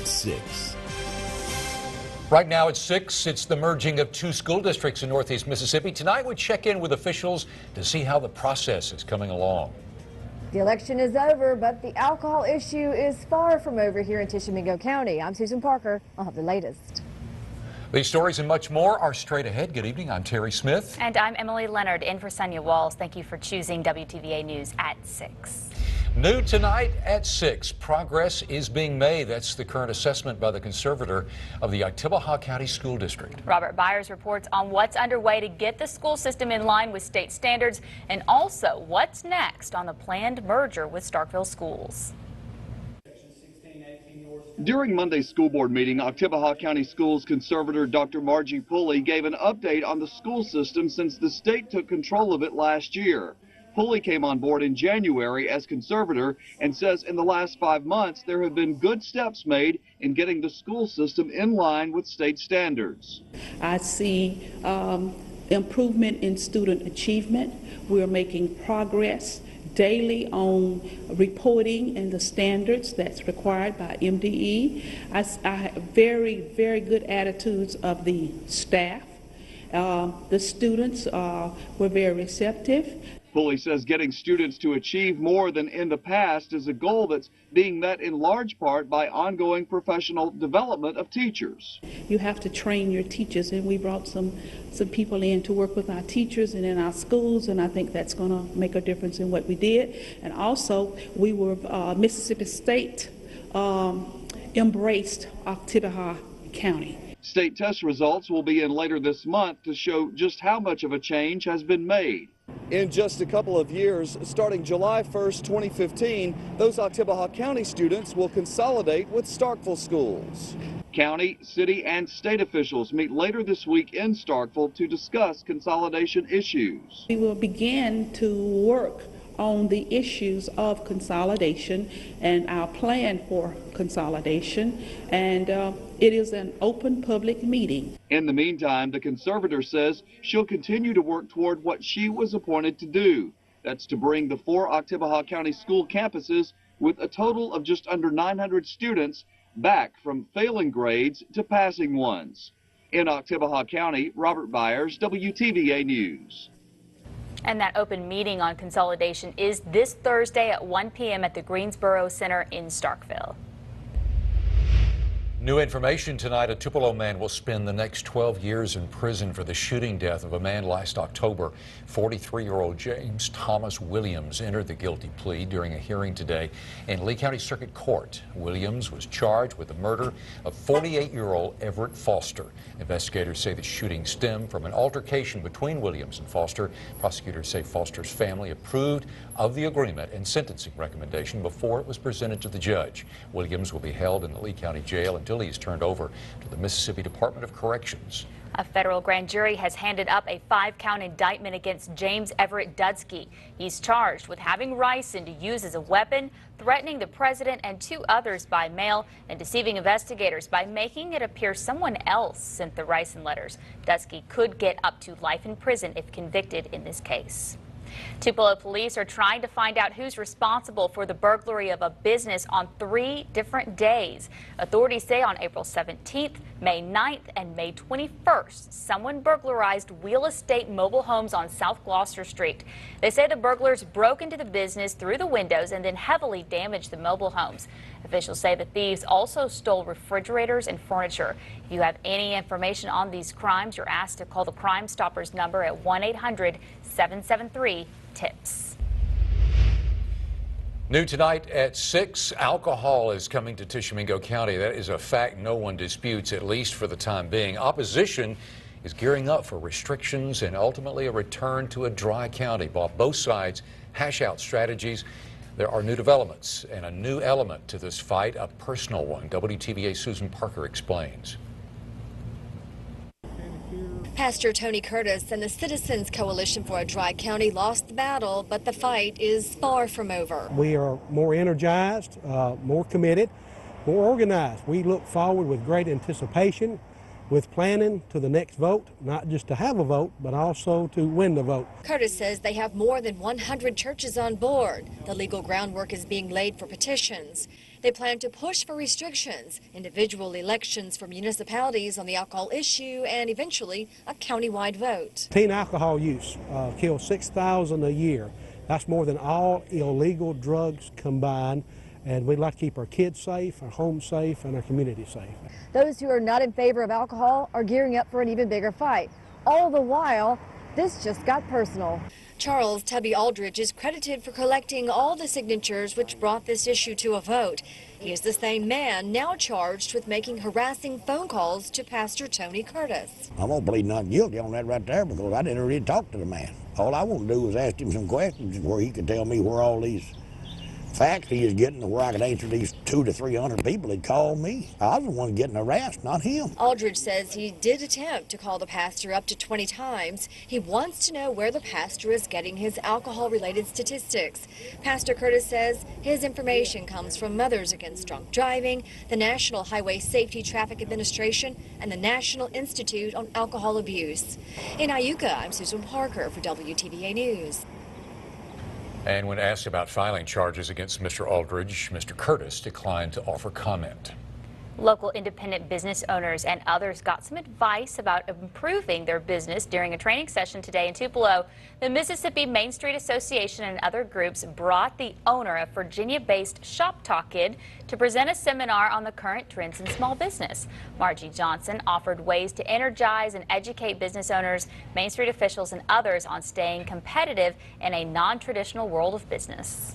at 6. Right now at 6, it's the merging of 2 school districts in Northeast Mississippi. Tonight we check in with officials to see how the process is coming along. The election is over, but the alcohol issue is far from over here in Tishomingo County. I'm Susan Parker. I'll have the latest. These stories and much more are straight ahead. Good evening. I'm Terry Smith. And I'm Emily Leonard, in for Sonia Walls. Thank you for choosing WTVA News at 6. New tonight at 6. Progress is being made. That's the current assessment by the conservator of the Oktibbeha County School District. Robert Byers reports on what's underway to get the school system in line with state standards and also what's next on the planned merger with Starkville Schools. During Monday's school board meeting, Oktibbeha County Schools conservator Dr. Margie Pulley gave an update on the school system since the state took control of it last year. Pulley came on board in January as conservator and says in the last 5 months there have been good steps made in getting the school system in line with state standards. I see improvement in student achievement. We're making progress daily on reporting and the standards that's required by MDE. I have very, very good attitudes of the staff. The students were very receptive. Pulley says getting students to achieve more than in the past is a goal that's being met in large part by ongoing professional development of teachers. You have to train your teachers, and we brought some people in to work with our teachers and in our schools, and I think that's going to make a difference in what we did. And also, we were Mississippi State embraced Oktibbeha County. State test results will be in later this month to show just how much of a change has been made. In just a couple of years, starting July 1st, 2015, those Oktibbeha County students will consolidate with Starkville schools. County, city, and state officials meet later this week in Starkville to discuss consolidation issues. We will begin to work on the issues of consolidation and our plan for consolidation, and it is an open public meeting. In the meantime, the conservator says she'll continue to work toward what she was appointed to do. That's to bring the 4 Oktibbeha County school campuses with a total of just under 900 students back from failing grades to passing ones. In Oktibbeha County, Robert Byers, WTVA News. And that open meeting on consolidation is this Thursday at 1 p.m. at the Greensboro Center in Starkville. New information tonight. A Tupelo man will spend the next 12 years in prison for the shooting death of a man last October. 43-year-old James Thomas Williams entered the guilty plea during a hearing today in Lee County Circuit Court. Williams was charged with the murder of 48-year-old Everett Foster. Investigators say the shooting stemmed from an altercation between Williams and Foster. Prosecutors say Foster's family approved of the agreement and sentencing recommendation before it was presented to the judge. Williams will be held in the Lee County Jail until he is turned over to the Mississippi Department of Corrections. A federal grand jury has handed up a 5-count indictment against James Everett Dudsky. He's charged with having ricin to use as a weapon, threatening the president and 2 others by mail, and deceiving investigators by making it appear someone else sent the ricin letters. Dudsky could get up to life in prison if convicted in this case. Tupelo police are trying to find out who's responsible for the burglary of a business on 3 different days. Authorities say on April 17th, May 9th, and May 21st, someone burglarized Wheel Estate mobile homes on South Gloucester Street. They say the burglars broke into the business through the windows and then heavily damaged the mobile homes. Officials say the thieves also stole refrigerators and furniture. If you have any information on these crimes, you're asked to call the Crime Stoppers number at 1-800-773-TIPS. New tonight at 6, alcohol is coming to Tishomingo County. That is a fact no one disputes, at least for the time being. Opposition is gearing up for restrictions and ultimately a return to a dry county. While both sides hash out strategies, there are new developments and a new element to this fight, a personal one. WTVA's Susan Parker explains. Pastor Tony Curtis and the Citizens Coalition for a Dry County lost the battle, but the fight is far from over. We are more energized, more committed, more organized. We look forward with great anticipation. with planning to the next vote, not just to have a vote, but also to win the vote. Curtis says they have more than 100 churches on board. The legal groundwork is being laid for petitions. They plan to push for restrictions, individual elections for municipalities on the alcohol issue, and eventually a countywide vote. Teen alcohol use kills 6,000 a year. That's more than all illegal drugs combined. And we'd like to keep our kids safe, our homes safe, and our community safe. Those who are not in favor of alcohol are gearing up for an even bigger fight. All the while, this just got personal. Charles Tubby Aldridge is credited for collecting all the signatures which brought this issue to a vote. He is the same man now charged with making harassing phone calls to Pastor Tony Curtis. I'm going to plead not guilty on that right there because I didn't really talk to the man. All I want to do is ask him some questions where he could tell me where all these facts he is getting to where I could answer these 200 to 300 people that called me. I was the one getting harassed, not him. Aldridge says he did attempt to call the pastor up to 20 times. He wants to know where the pastor is getting his alcohol-related statistics. Pastor Curtis says his information comes from Mothers Against Drunk Driving, the National Highway Safety Traffic Administration, and the National Institute on Alcohol Abuse. In Iuka, I'm Susan Parker for WTVA News. And when asked about filing charges against Mr. Aldridge, Mr. Curtis declined to offer comment. Local independent business owners and others got some advice about improving their business during a training session today in Tupelo. The Mississippi Main Street Association and other groups brought the owner of Virginia-based Shop Talk Kid to present a seminar on the current trends in small business. Margie Johnson offered ways to energize and educate business owners, Main Street officials, and others on staying competitive in a non-traditional world of business.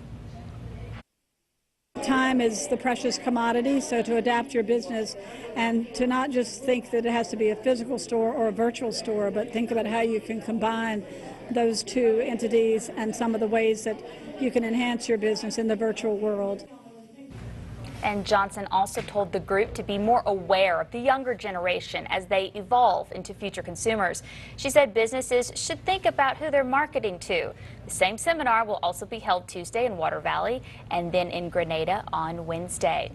Time is the precious commodity, so to adapt your business and to not just think that it has to be a physical store or a virtual store, but think about how you can combine those two entities and some of the ways that you can enhance your business in the virtual world. And Johnson also told the group to be more aware of the younger generation as they evolve into future consumers. She said businesses should think about who they're marketing to. The same seminar will also be held Tuesday in Water Valley and then in Grenada on Wednesday.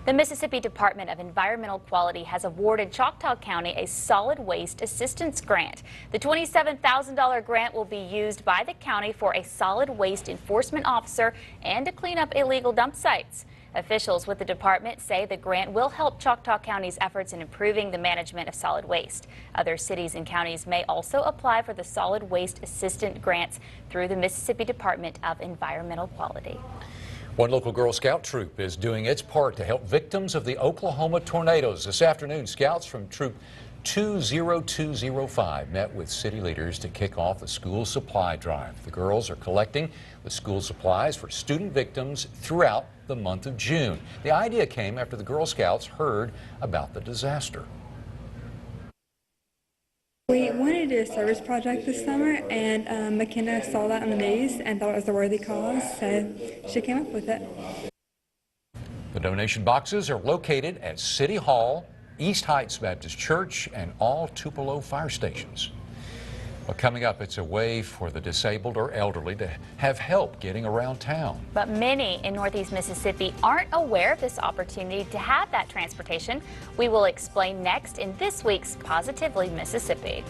The Mississippi Department of Environmental Quality has awarded Choctaw County a solid waste assistance grant. The $27,000 grant will be used by the county for a solid waste enforcement officer and to clean up illegal dump sites. Officials with the department say the grant will help Choctaw County's efforts in improving the management of solid waste. Other cities and counties may also apply for the solid waste assistant grants through the Mississippi Department of Environmental Quality. One local Girl Scout troop is doing its part to help victims of the Oklahoma tornadoes. This afternoon, scouts from Troop 20205 met with city leaders to kick off the school supply drive. The girls are collecting the school supplies for student victims throughout the month of June. The idea came after the Girl Scouts heard about the disaster. We wanted to do a service project this summer, and McKenna saw that on the news and thought it was a worthy cause, so she came up with it. The donation boxes are located at City Hall, East Heights Baptist Church, and all Tupelo fire stations. Well, coming up, it's a way for the disabled or elderly to have help getting around town. But many in Northeast Mississippi aren't aware of this opportunity to have that transportation. We will explain next in this week's Positively Mississippi.